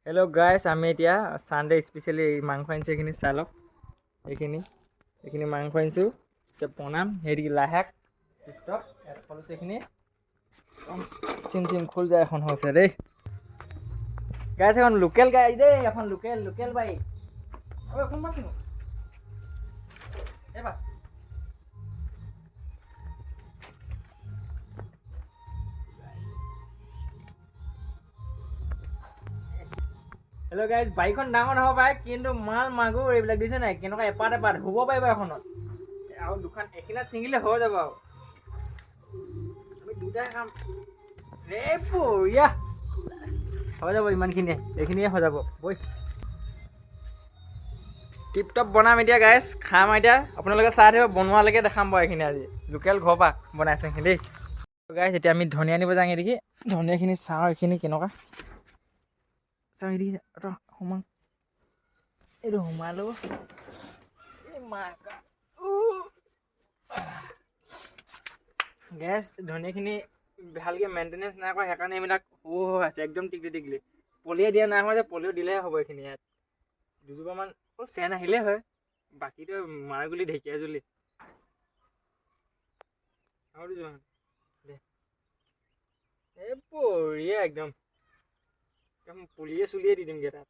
Hello' গাইছ, আমি এতিয়া ছানডে স্পেচিয়েলি মাংস আনিছোঁ। এইখিনি চাই লওক। এইখিনি মাংস আনিছোঁ। এতিয়া বনাম হেৰি লাহেক টিকটক ইয়াত খোলিছোঁ। এইখিনি চিম খোল যায় এখন হৈছে দেই গাইছ। এখন লোকেল গাই দেই, এখন লোকেল বাইক। এখন মাতিনো এইবাৰ হেল্ল' গাইজ, বাইকখন ডাঙৰ নহ'ব পাৰে, কিন্তু মাল মাগুৰ এইবিলাক দিছে নাই, কেনেকুৱা এপাত শুব পাৰিব এখনত। আৰু দুখন এখিলাত ছিঙিলে হৈ যাব। আৰু আমি দুটাই খাম। বঢ়িয়া হৈ যাব। ইমানখিনিয়ে, এইখিনিয়ে হৈ যাব। বৈ টিপটপ বনাম এতিয়া গাইজ, খাম এতিয়া। আপোনালোকে চাই থাকিব, বনোৱালৈকে দেখাম বাৰু। এইখিনি আজি লোকেল ঘৰৰ পৰা বনাইছোঁ এইখিনি দেই গাইজ। এতিয়া আমি ধনিয়া আনিব যাওঁ। দেখি ধনিয়াখিনি চাওঁ, এইখিনি কেনেকুৱা চাওঁ। এইটো সোমাওঁ, এইটো সোমালো। গেছ ধনিয়াখিনি ভালকৈ মেইনটেনেঞ্চ নাই কৰা, সেইকাৰণে এইবিলাক হৈ আছে একদম টিকলি। পলিয়ে দিয়া নাই হোৱা যে, পলিঅ' দিলেহে হ'ব। এইখিনি ইয়াত দুজোপামান চেন আহিলেই হয়, বাকীটো মাৰ গুলি ঢেকীয়া জুলি আৰু দুজোপামান বঢ়িয়া। একদম পুলিয়ে চুলিয়ে দি দিমগৈ তাত।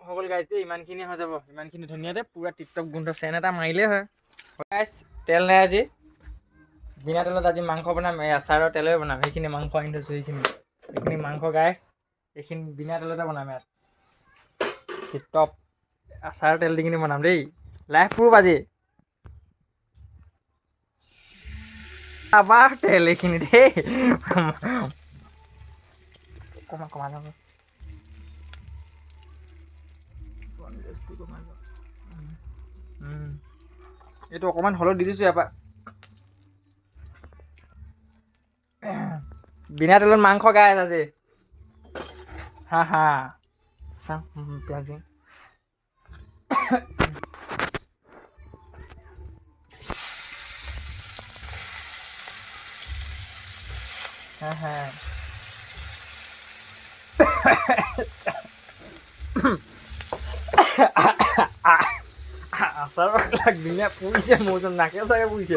হৈ গ'ল গাইজ, ইমানখিনি হৈ যাব। ইমানখিনি ধুনীয়াতে পূৰা টিপটপ গোন্ধ চেন এটা মাৰিলেই হয় গাইজ। তেল নাই আজি, বিনা তেলত আজি মাংস বনাম। এই আচাৰৰ তেলেৰে বনাম। সেইখিনি মাংস আনি থৈছোঁ। এইখিনি মাংস গাইজ, এইখিনি বিনা তেলতে বনাম। ইয়াত টিপটপ আচাৰৰ তেল দি কিনি বনাম দেই। লাইফ প্ৰুফ আজি আবাৰ তেল এইখিনি দেই। কমা যাব। এইটো অকণমান হ'লেও দি দিছোঁ ইয়াৰ পৰা। বিনা তেলত মাংস গাইজ আজি। হা চাওঁ পিঁয়াজ দিম। হা আচাৰবিলাক ধুনীয়া পুৰিছে। মোৰ ওচৰত নাকে চাকে পুৰিছে।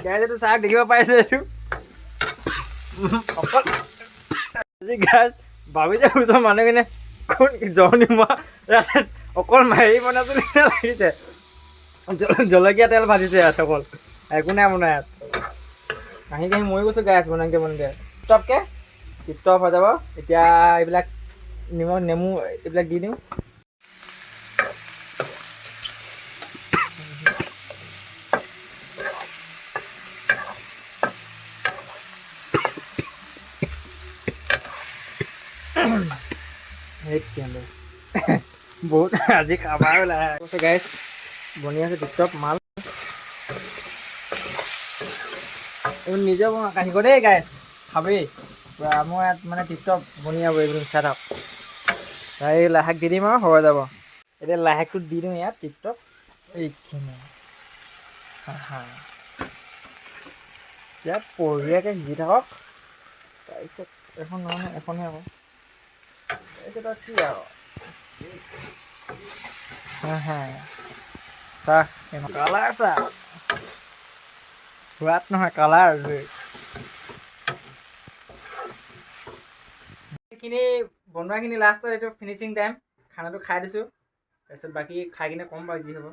গাইজ চাহ দেখিব পাইছে। এইটো অকল আজি গাইজ ভাবিছে ওচৰ মানুহখিনিয়ে কোন জহনি মই অকল মাৰি বনাইছোঁ নিচিনা লাগিছে। জলকীয়া তেল ভাজিছে ইয়াত অকল, একো নাই বনাই ইয়াত। কাহি মৰি গৈছোঁ গাইজ বনাওঁতে টিপটপ হৈ যাব। এতিয়া এইবিলাক নিমখ নেমু এইবিলাক দি দিওঁ। বহুত আজি খাবাৰ ওলাই আছে গাইজ। বনি আছে টিপটপ মাল। এইবোৰ নিজে বনোৱা কাহিব দেই গাইজ, খাবেই পূৰা। মোৰ ইয়াত মানে টিপটপ বনি যাব। এইবোৰ চাই থাকক। এই লাহেক দি দিম আৰু হৈ যাব। এতিয়া লাহেকটো দি দিওঁ ইয়াত টিপটপ এইখিনি। ইয়াত বঢ়িয়াকৈ সিজি থাকক। তাৰপিছত এখন নহয়, এখনহে আকৌ। তাৰপিছত আৰু কি আৰু চাহ কালাৰ চাহ, সোৱাদ নহয় কালাৰ। এইখিনি বনোৱাখিনি লাষ্টত এইটো ফিনিচিং টাইম। খানাটো খাই দিছোঁ, তাৰপিছত বাকী খাই কিনে ক'ম বাৰু যি হ'ব।